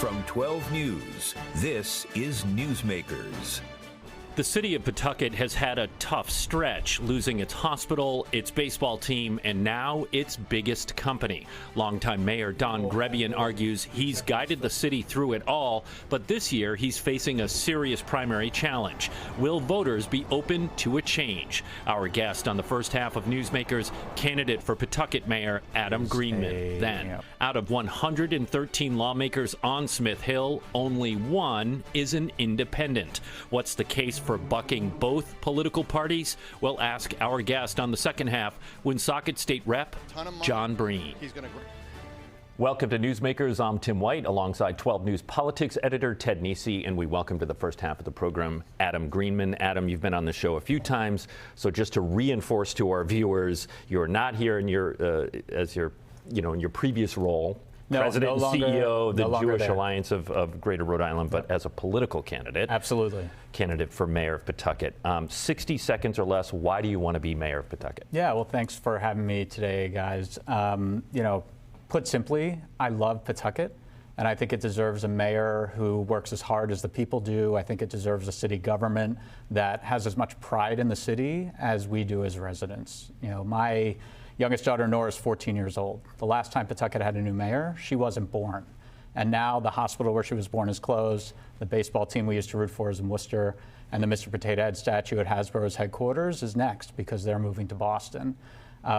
From 12 News, this is Newsmakers. The city of Pawtucket has had a tough stretch, losing its hospital, its baseball team, and now its biggest company. Longtime Mayor Don Grebien argues he's guided the city through it all, but this year he's facing a serious primary challenge. Will voters be open to a change? Our guest on the first half of Newsmakers, candidate for Pawtucket Mayor Adam Greenman. Then, out of 113 lawmakers on Smith Hill, only one is an independent. What's the case for bucking both political parties? We'll ask our guest on the second half, Woonsocket State Rep Jon Brien. Welcome to Newsmakers. I'm Tim White, alongside 12 News Politics editor Ted Nesi, and we welcome to the first half of the program Adam Greenman. Adam, you've been on the show a few times, so just to reinforce to our viewers, you're not here in your in your previous role. President and CEO of the Jewish Alliance of Greater Rhode Island, but as a political candidate. Absolutely. Candidate for mayor of Pawtucket. 60 seconds or less, why do you want to be mayor of Pawtucket? Yeah, well, thanks for having me today, guys. Put simply, I love Pawtucket, and I think it deserves a mayor who works as hard as the people do. I think it deserves a city government that has as much pride in the city as we do as residents. My youngest daughter, Nora, is 14 years old. The last time Pawtucket had a new mayor, she wasn't born. And now the hospital where she was born is closed. The baseball team we used to root for is in Worcester. And the Mr. Potato Head statue at Hasbro's headquarters is next because they're moving to Boston.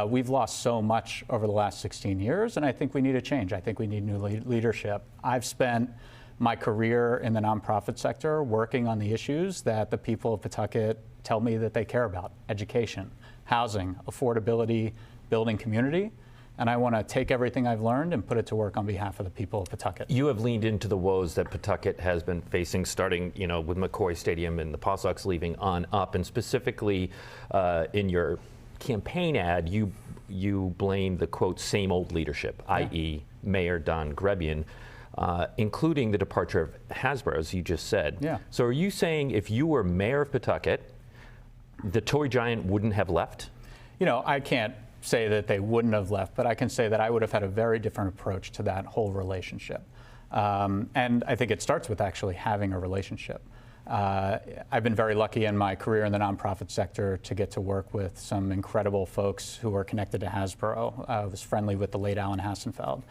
We've lost so much over the last 16 years, and I think we need a change. I think we need new leadership. I've spent my career in the nonprofit sector working on the issues that the people of Pawtucket tell me that they care about: education, housing, affordability, building community, and I want to take everything I've learned and put it to work on behalf of the people of Pawtucket. You have leaned into the woes that Pawtucket has been facing, starting, with McCoy Stadium and the Paw Sox leaving on up, and specifically in your campaign ad, you blame the quote same old leadership, i.e., Mayor Don Grebien, including the departure of Hasbro, as you just said. Yeah. So are you saying if you were mayor of Pawtucket, the toy giant wouldn't have left? I can't say that they wouldn't have left, but I can say that I would have had a very different approach to that whole relationship. And I think it starts with actually having a relationship. I've been very lucky in my career in the nonprofit sector to get to work with some incredible folks who are connected to Hasbro. I was friendly with the late Alan Hassenfeld.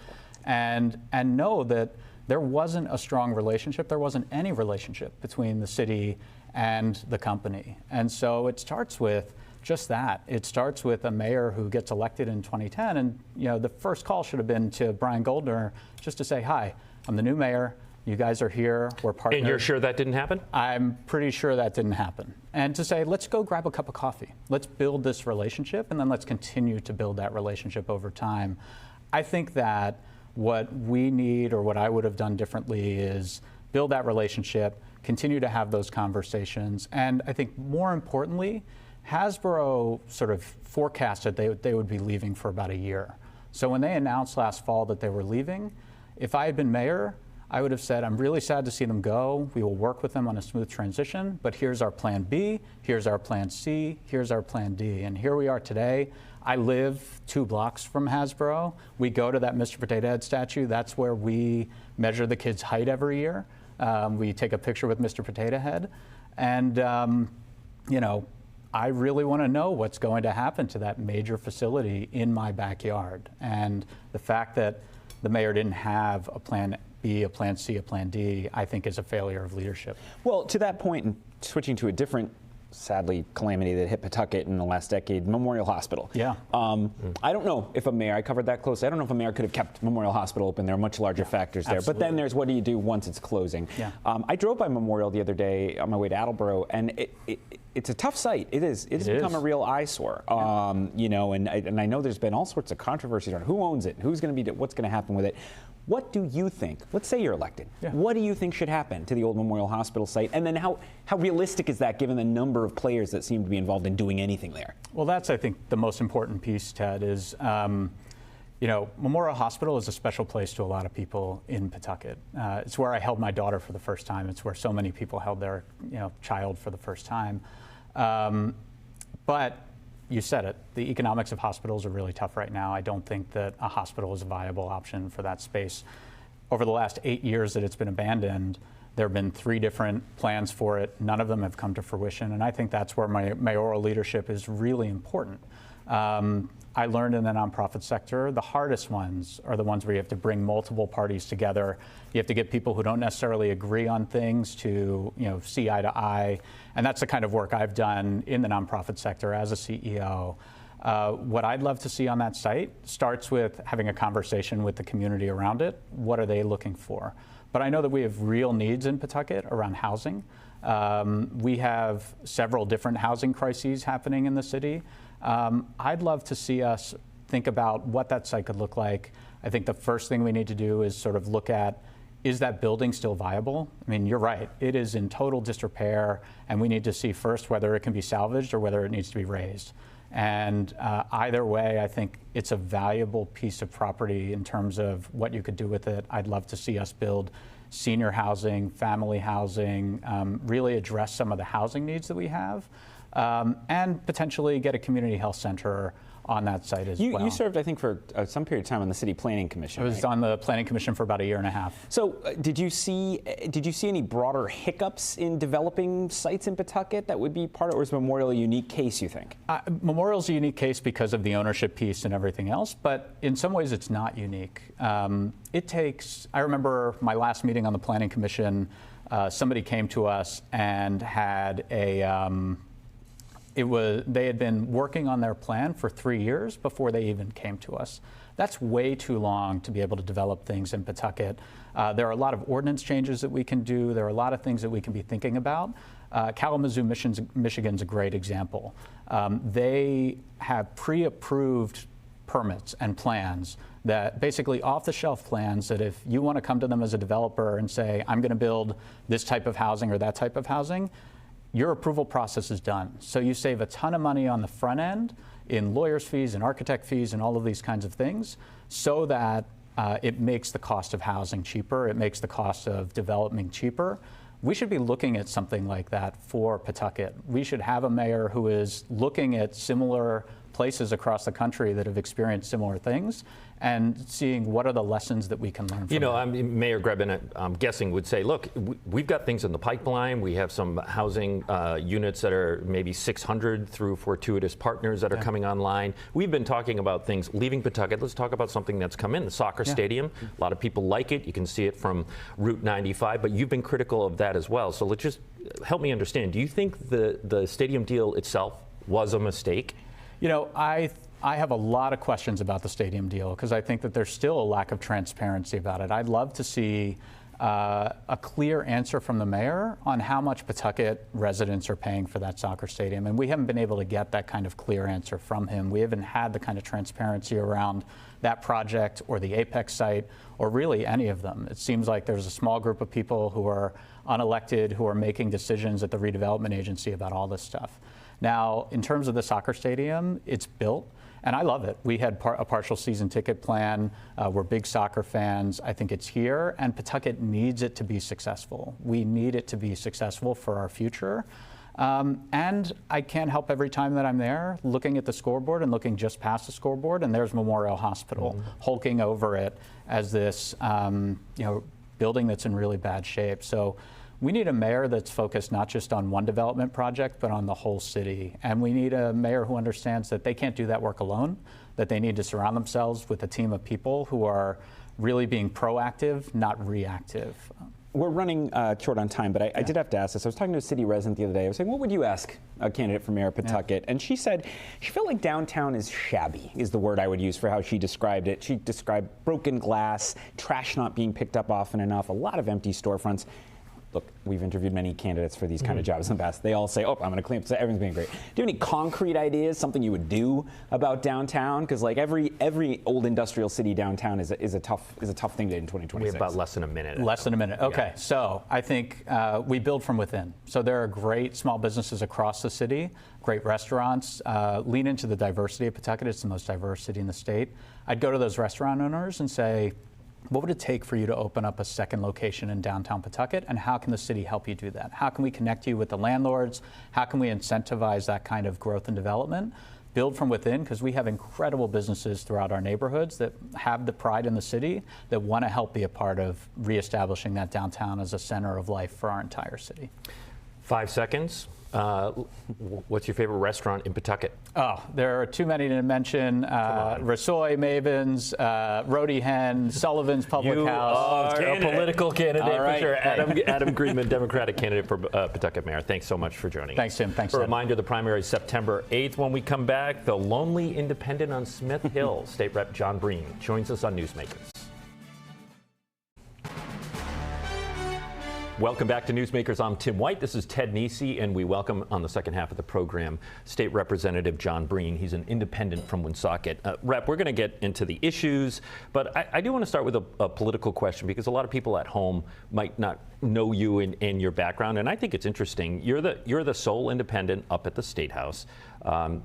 And know that there wasn't a strong relationship, there wasn't any relationship between the city and the company. And so it starts with just that. It starts with a mayor who gets elected in 2010, and the first call should have been to Brian Goldner just to say, hi, I'm the new mayor. You guys are here. We're partners. And you're sure that didn't happen? I'm pretty sure that didn't happen. And to say, let's go grab a cup of coffee. Let's build this relationship, and then let's continue to build that relationship over time. I think that what we need, or what I would have done differently, is build that relationship, continue to have those conversations, and I think more importantly, Hasbro sort of forecasted they would be leaving for about a year. So when they announced last fall that they were leaving, if I had been mayor, I would have said, I'm really sad to see them go. We will work with them on a smooth transition, but here's our plan B, here's our plan C, here's our plan D. And here we are today. I live 2 blocks from Hasbro. We go to that Mr. Potato Head statue. That's where we measure the kids' height every year. We take a picture with Mr. Potato Head. And, I really want to know what's going to happen to that major facility in my backyard. And the fact that the mayor didn't have a plan B, a plan C, a plan D, I think is a failure of leadership. Well, to that point, and switching to a different, sadly, calamity that hit Pawtucket in the last decade, Memorial Hospital. Yeah. I don't know if a mayor, I covered that closely, I don't know if a mayor could have kept Memorial Hospital open. There are much larger factors there. Absolutely. But then there's what do you do once it's closing? Yeah. I drove by Memorial the other day on my way to Attleboro, and it's a tough site. It is. It has become a real eyesore. And I know there's been all sorts of controversies around who owns it, who's going to be, what's going to happen with it. What do you think? Let's say you're elected. Yeah. What do you think should happen to the old Memorial Hospital site? And then how realistic is that given the number of players that seem to be involved in doing anything there? Well, that's, I think, the most important piece, Ted, is Memorial Hospital is a special place to a lot of people in Pawtucket. It's where I held my daughter for the first time. It's where so many people held their child for the first time. But you said it, the economics of hospitals are really tough right now. I don't think that a hospital is a viable option for that space. over the last 8 years that it's been abandoned, there have been 3 different plans for it. None of them have come to fruition, and I think that's where my mayoral leadership is really important. I learned in the nonprofit sector, the hardest ones are the ones where you have to bring multiple parties together. You have to get people who don't necessarily agree on things to, see eye to eye, and that's the kind of work I've done in the nonprofit sector as a CEO. What I'd love to see on that site starts with having a conversation with the community around it. What are they looking for? But I know that we have real needs in Pawtucket around housing. We have several different housing crises happening in the city. I'd love to see us think about what that site could look like. I think the first thing we need to do is sort of look at, is that building still viable? I mean, you're right, it is in total disrepair, and we need to see first whether it can be salvaged or whether it needs to be raised. And either way, I think it's a valuable piece of property in terms of what you could do with it. I'd love to see us build senior housing, family housing, really address some of the housing needs that we have, and potentially get a community health center on that site as well. You served, I think, for some period of time on the City Planning Commission. I was on the Planning Commission for about 1.5 years. So, did you see any broader hiccups in developing sites in Pawtucket that would be part of, or is Memorial a unique case, you think? Memorial's a unique case because of the ownership piece and everything else, but in some ways it's not unique. It takes. I remember my last meeting on the Planning Commission. Somebody came to us and had a. They had been working on their plan for 3 years before they even came to us. That's way too long to be able to develop things in Pawtucket. There are a lot of ordinance changes that we can do. There are a lot of things that we can be thinking about. Kalamazoo, Michigan's a great example. They have pre-approved permits and plans that basically off-the-shelf plans that if you want to come to them as a developer and say, I'm going to build this type of housing or that type of housing, your approval process is done. So you save a ton of money on the front end in lawyers' fees and architect fees and all of these kinds of things, so that it makes the cost of housing cheaper, it makes the cost of development cheaper. We should be looking at something like that for Pawtucket. We should have a mayor who is looking at similar places across the country that have experienced similar things and seeing what are the lessons that we can learn from Mayor Grebien, I'm guessing, would say, look, we've got things in the pipeline. We have some housing units that are maybe 600 through fortuitous partners that are coming online. We've been talking about things leaving Pawtucket. Let's talk about something that's come in, the soccer stadium. A lot of people like it. You can see it from Route 95, but you've been critical of that as well. So let's just help me understand. Do you think the stadium deal itself was a mistake? I have a lot of questions about the stadium deal because I think that there's still a lack of transparency about it. I'd love to see a clear answer from the mayor on how much Pawtucket residents are paying for that soccer stadium, and we haven't been able to get that kind of clear answer from him. We haven't had the kind of transparency around that project or the Apex site or really any of them. It seems like there's a small group of people who are unelected who are making decisions at the redevelopment agency about all this stuff. Now, in terms of the soccer stadium, it's built, and I love it. We had a partial season ticket plan. We're big soccer fans. I think it's here, and Pawtucket needs it to be successful. We need it to be successful for our future. And I can't help every time that I'm there looking at the scoreboard and looking just past the scoreboard, and there's Memorial Hospital hulking over it as this building that's in really bad shape. So we need a mayor that's focused not just on one development project, but on the whole city. And we need a mayor who understands that they can't do that work alone, that they need to surround themselves with a team of people who are really being proactive, not reactive. We're running short on time, but I did have to ask this. I was talking to a city resident the other day. I was saying, what would you ask a candidate for mayor of Pawtucket? And she said she felt like downtown is shabby, is the word I would use for how she described it. She described broken glass, trash not being picked up often enough, a lot of empty storefronts. Look, we've interviewed many candidates for these kind of jobs in the past. They all say, oh, I'm going to clean up, so everything's being great. Do you have any concrete ideas, something you would do about downtown? Because like every old industrial city downtown is a tough thing to do in 2026. We have about less than a minute. Less than a minute. Okay, so I think we build from within. So there are great small businesses across the city, great restaurants. Lean into the diversity of Pawtucket. It's the most diverse city in the state. I'd go to those restaurant owners and say, what would it take for you to open up a second location in downtown Pawtucket, and how can the city help you do that? How can we connect you with the landlords? How can we incentivize that kind of growth and development? build from within, because we have incredible businesses throughout our neighborhoods that have the pride in the city, that want to help be a part of reestablishing that downtown as a center of life for our entire city. 5 seconds. What's your favorite restaurant in Pawtucket? Oh, there are too many to mention. Rasoy, Mavens, Rhodey Hen, Sullivan's Public House. You are a political candidate for sure. Adam Greenman, Democratic candidate for Pawtucket Mayor. Thanks so much for joining. Thanks, Tim. Thanks, A Tim. reminder, the primary is September 8th. When we come back, the lonely independent on Smith Hill, State Rep Jon Brien, joins us on Newsmakers. Welcome back to Newsmakers. I'm Tim White. This is Ted Nesi, and we welcome on the second half of the program State Representative Jon Brien. He's an independent from Woonsocket. Rep, we're going to get into the issues, but I do want to start with a political question, because a lot of people at home might not know you and your background, and I think it's interesting. You're the sole independent up at the State House.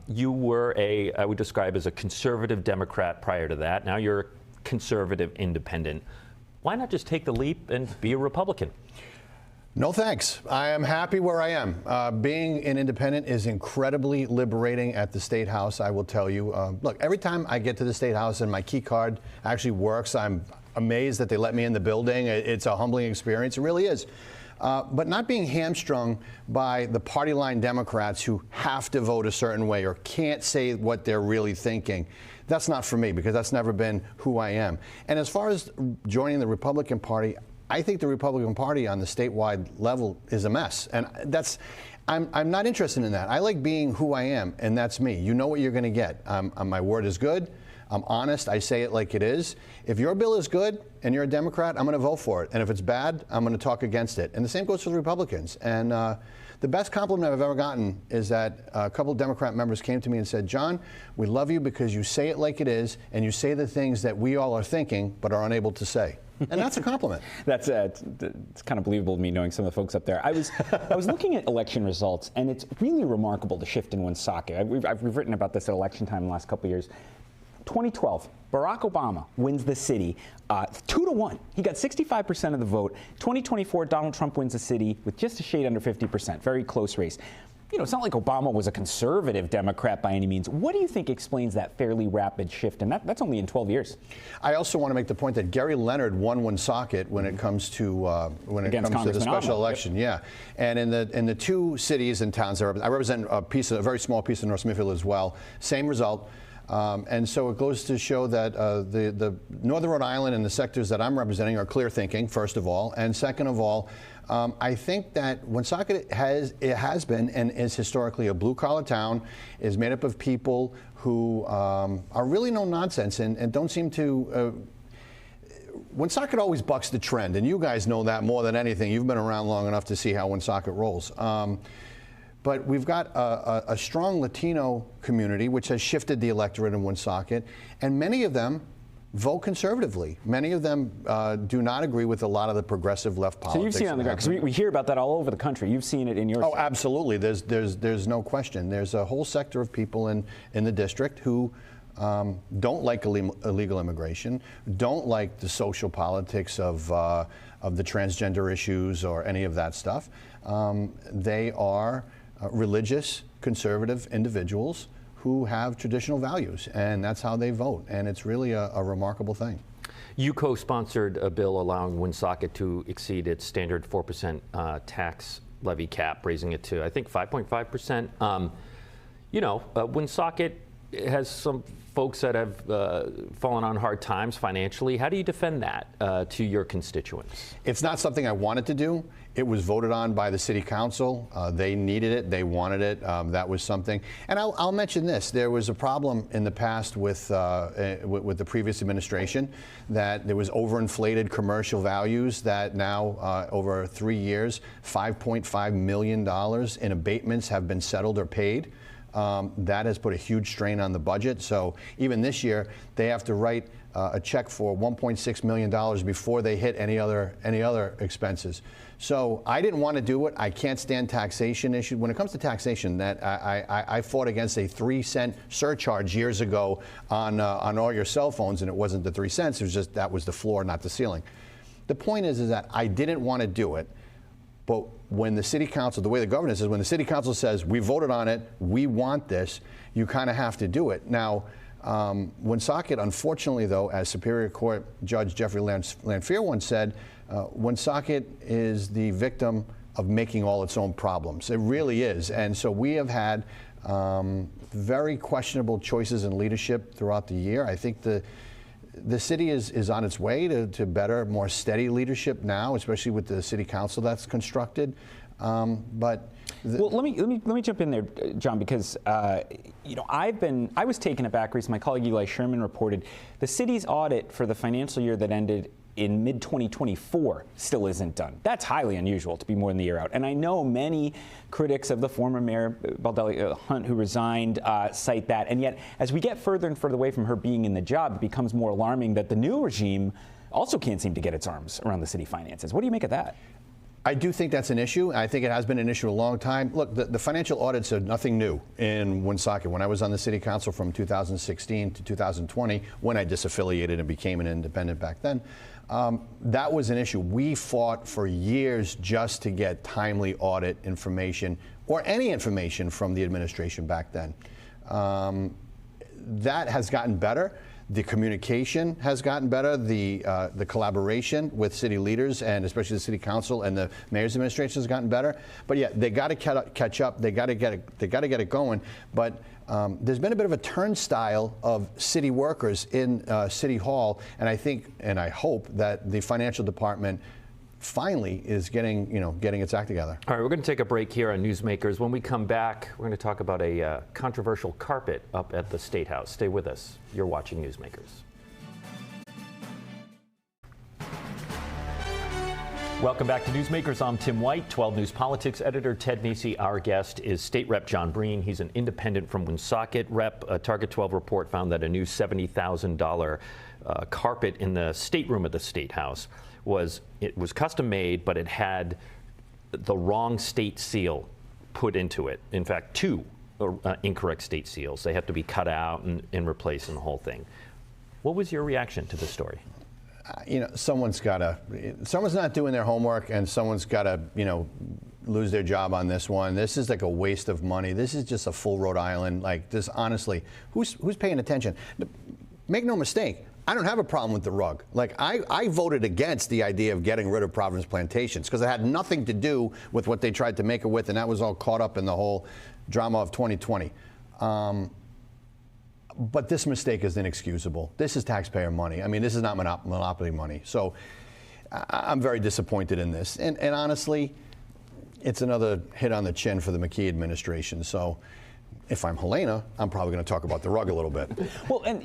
You were I would describe as a conservative Democrat prior to that. Now you're a conservative independent. Why not just take the leap and be a Republican? No thanks. I am happy where I am. Being an independent is incredibly liberating at the State House, I will tell you. Look, every time I get to the State House and my key card actually works, I'm amazed that they let me in the building. It's a humbling experience. It really is. But not being hamstrung by the party line Democrats who have to vote a certain way or can't say what they're really thinking, that's not for me, because that's never been who I am. And as far as joining the Republican Party, I think the Republican Party on the statewide level is a mess, and I'm not interested in that. I like being who I am, and that's me. You know what you're going to get. My word is good. I'm honest. I say it like it is. If your bill is good and you're a Democrat, I'm going to vote for it, and if it's bad, I'm going to talk against it. And the same goes for the Republicans. And the best compliment I've ever gotten is that a couple of Democrat members came to me and said, "Jon, we love you because you say it like it is, and you say the things that we all are thinking but are unable to say." And that's a compliment. It's kind of believable to me, knowing some of the folks up there. I was looking at election results, and it's really remarkable the shift in Woonsocket. We've written about this at election time in the last couple of years. 2012, Barack Obama wins the city 2-1. He got 65% of the vote. 2024, Donald Trump wins the city with just a shade under 50%. Very close race. You know, it's not like Obama was a conservative Democrat by any means. What do you think explains that fairly rapid shift? And that's only in 12 years. I also want to make the point that Gary Leonard won Woonsocket when it comes to the special election. Yep. Yeah, and in the two cities and towns, I represent a very small piece of North Smithfield as well. Same result. And so it goes to show that the Northern Rhode Island and the sectors that I'm representing are clear thinking, first of all, and second of all, I think that Woonsocket has been and is historically a blue-collar town, is made up of people who are really no nonsense and don't seem to. Woonsocket always bucks the trend, and you guys know that more than anything. You've been around long enough to see how Woonsocket rolls. But we've got a strong Latino community, which has shifted the electorate in Woonsocket, and many of them vote conservatively. Many of them do not agree with a lot of the progressive left politics. So you've seen it on the ground, because we hear about that all over the country. You've seen it in your state. Absolutely. There's no question. There's a whole sector of people in the district who don't like illegal immigration, don't like the social politics of the transgender issues or any of that stuff. They are religious, conservative individuals who have traditional values, and that's how they vote, and it's really a remarkable thing. You co-sponsored a bill allowing Woonsocket to exceed its standard 4% tax levy cap, raising it to, I think, 5.5%. Woonsocket has some folks that have fallen on hard times financially. How do you defend that to your constituents? It's not something I wanted to do. It was voted on by the city council. They needed it. They wanted it. That was something. And I'll mention this. There was a problem in the past with the previous administration, that there was overinflated commercial values that now, over 3 years, $5.5 million in abatements have been settled or paid. That has put a huge strain on the budget. So even this year, they have to write a check for $1.6 million before they hit any other expenses. So I didn't want to do it. I can't stand taxation issues. When it comes to taxation, that I fought against a 3-cent surcharge years ago on all your cell phones, and it wasn't the 3 cents. It was just that was the floor, not the ceiling. The point is that I didn't want to do it. But when the city council, the way the governance is, when the city council says, we voted on it, we want this, you kind of have to do it. Now, Woonsocket, unfortunately, though, as Superior Court Judge Jeffrey Lanphier once said, Woonsocket is the victim of making all its own problems. It really is. And so we have had very questionable choices in leadership throughout the year. I think the city is on its way to better, more steady leadership now, especially with the city council that's constructed. Well, let me jump in there, John, because you know, I was taken aback recently. My colleague Eli Sherman reported the city's audit for the financial year that ended in mid-2024 still isn't done. That's highly unusual to be more than a year out. And I know many critics of the former mayor, Baldelli Hunt, who resigned, cite that. And yet, as we get further and further away from her being in the job, it becomes more alarming that the new regime also can't seem to get its arms around the city finances. What do you make of that? I do think that's an issue. I think it has been an issue a long time. Look, the financial audits are nothing new in Woonsocket. When I was on the city council from 2016 to 2020, when I disaffiliated and became an independent back then, that was an issue. We fought for years just to get timely audit information or any information from the administration back then. That has gotten better. The communication has gotten better. The collaboration with city leaders and especially the city council and the mayor's administration has gotten better. But yeah, they got to catch up. They got to get it going. But there's been a bit of a turnstile of city workers in City Hall, and I think and I hope that the financial department finally is getting its act together. All right, we're going to take a break here on Newsmakers. When we come back, we're going to talk about a controversial carpet up at the State House. Stay with us. You're watching Newsmakers. Welcome back to Newsmakers. I'm Tim White, 12 News Politics editor. Ted Nesi, our guest, is State Rep Jon Brien. He's an independent from Woonsocket. Rep, a Target 12 report found that a new $70,000 carpet in the stateroom of the State House was custom made, but it had the wrong state seal put into it. In fact, two incorrect state seals. They have to be cut out and replaced in the whole thing. What was your reaction to this story? Someone's not doing their homework, and someone's got to, lose their job on this one. This is like a waste of money. This is just a full Rhode Island. Like this, honestly, who's paying attention? Make no mistake. I don't have a problem with the rug. Like I voted against the idea of getting rid of Providence Plantations because it had nothing to do with what they tried to make it with, and that was all caught up in the whole drama of 2020. But this mistake is inexcusable. This is taxpayer money. I mean, this is not monopoly money. So I'm very disappointed in this. And honestly, it's another hit on the chin for the McKee administration. So if I'm Helena, I'm probably going to talk about the rug a little bit. Well, and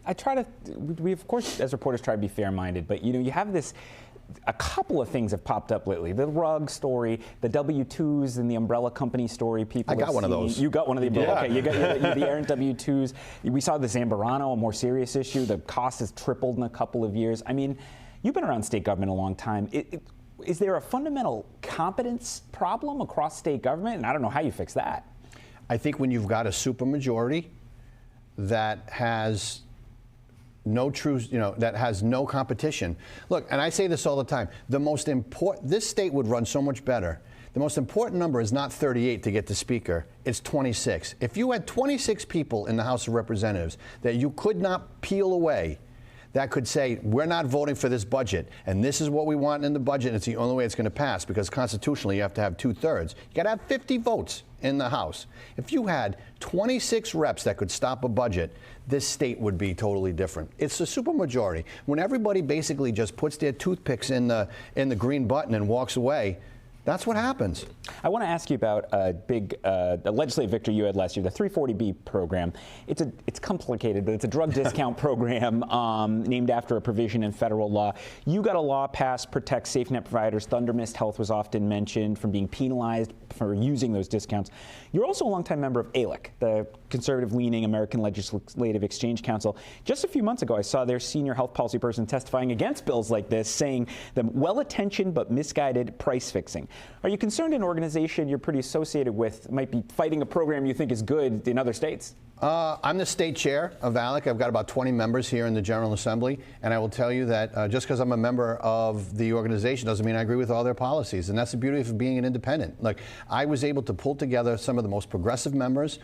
I try to, we of course as reporters try to be fair-minded, but you have this, a couple of things have popped up lately. The rug story, the W-2s and the umbrella company story. People I got one of those. You got one of the umbrella. Yeah. Okay, you got the errant W-2s. We saw the Zambarano, a more serious issue. The cost has tripled in a couple of years. I mean, you've been around state government a long time. Is there a fundamental competence problem across state government? And I don't know how you fix that. I think when you've got a supermajority that has that has no competition. Look, and I say this all the time, this state would run so much better. The most important number is not 38 to get to Speaker, it's 26. If you had 26 people in the House of Representatives that you could not peel away, that could say, we're not voting for this budget, and this is what we want in the budget, and it's the only way it's going to pass, because constitutionally you have to have 2/3. You got to have 50 votes in the House. If you had 26 reps that could stop a budget, this state would be totally different. It's a supermajority. When everybody basically just puts their toothpicks in the green button and walks away, that's what happens. I want to ask you about a big legislative victory you had last year, the 340B program. It's complicated, but it's a drug discount program named after a provision in federal law. You got a law passed, protects SafeNet providers. Thunder Mist Health was often mentioned from being penalized for using those discounts. You're also a longtime member of ALEC, the conservative-leaning American Legislative Exchange Council. Just a few months ago, I saw their senior health policy person testifying against bills like this, saying the well-intentioned but misguided price fixing. Are you concerned an organization you're pretty associated with might be fighting a program you think is good in other states? I'm the state chair of ALEC. I've got about 20 members here in the General Assembly, and I will tell you that just because I'm a member of the organization doesn't mean I agree with all their policies, and that's the beauty of being an independent. Like, I was able to pull together some of the most progressive members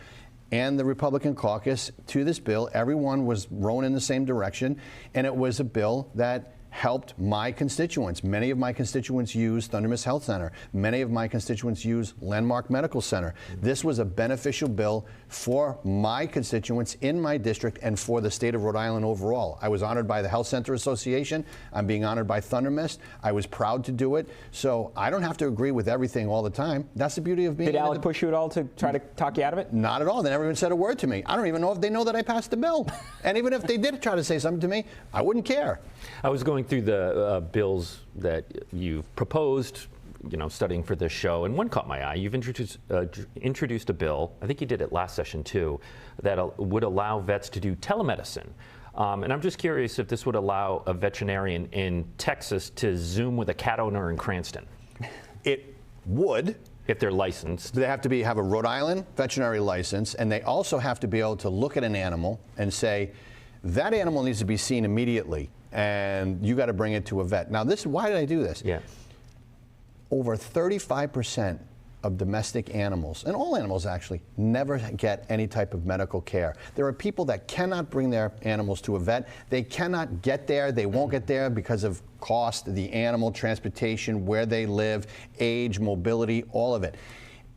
and the Republican caucus to this bill. Everyone was rowing in the same direction, and it was a bill that helped my constituents. Many of my constituents use Thunder Miss Health Center. Many of my constituents use Landmark Medical Center. This was a beneficial bill for my constituents in my district and for the state of Rhode Island overall. I was honored by the Health Center Association. I'm being honored by Thunder Miss. I was proud to do it. So I don't have to agree with everything all the time. That's the beauty of being. Did ALEC push you at all to try to talk you out of it? Not at all. They never even said a word to me. I don't even know if they know that I passed the bill. And even if they did try to say something to me, I wouldn't care. I was going through the bills that you've proposed, studying for this show, and one caught my eye. You've introduced a bill, I think you did it last session too, that would allow vets to do telemedicine. And I'm just curious if this would allow a veterinarian in Texas to Zoom with a cat owner in Cranston. It would. If they're licensed. They have to have a Rhode Island veterinary license, and they also have to be able to look at an animal and say, that animal needs to be seen immediately, and you got to bring it to a vet. Now, why did I do this? Yeah. Over 35% of domestic animals, and all animals actually, never get any type of medical care. There are people that cannot bring their animals to a vet. They cannot get there. They won't get there because of cost, the animal, transportation, where they live, age, mobility, all of it.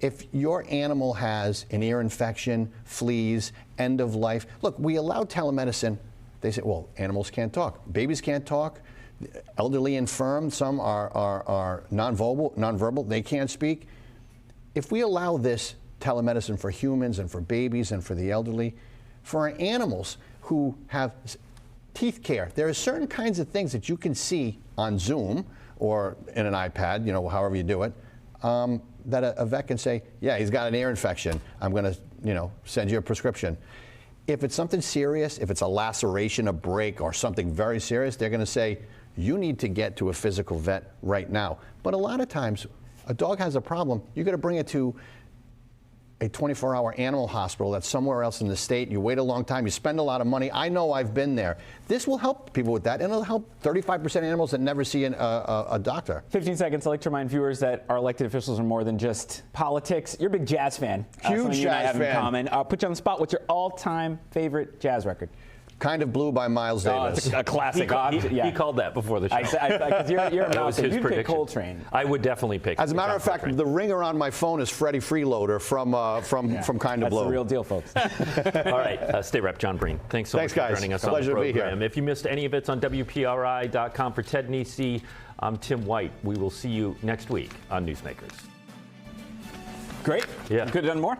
If your animal has an ear infection, fleas, end of life, look, we allow telemedicine. They say, well, animals can't talk. Babies can't talk. Elderly, infirm, some are nonverbal, they can't speak. If we allow this telemedicine for humans and for babies and for the elderly, for our animals who have teeth care, there are certain kinds of things that you can see on Zoom or in an iPad, however you do it, that a vet can say, yeah, he's got an ear infection. I'm going to, send you a prescription. If it's something serious, if it's a laceration, a break, or something very serious, they're going to say, you need to get to a physical vet right now. But a lot of times, a dog has a problem, you got to bring it to a 24-hour animal hospital that's somewhere else in the state. You wait a long time. You spend a lot of money. I know, I've been there. This will help people with that, and it'll help 35% of animals that never see a doctor. 15 seconds. I'd like to remind viewers that our elected officials are more than just politics. You're a big jazz fan. Huge jazz fan. In common. I'll put you on the spot. What's your all-time favorite jazz record? Kind of Blue by Miles Davis. It's a classic. He called that before the show. Because you're a mouse. You'd pick Coltrane. I would definitely pick. As a matter of fact, Coltrane. the ringer on my phone is Freddie Freeloader from Kind of Blue. That's the real deal, folks. All right, State Rep Jon Brien, thanks so much for guys. joining us Pleasure on the to be program. here. If you missed any of it, it's on WPRI.com. For Ted Nisi, I'm Tim White. We will see you next week on Newsmakers. Great. Yeah. Could have done more.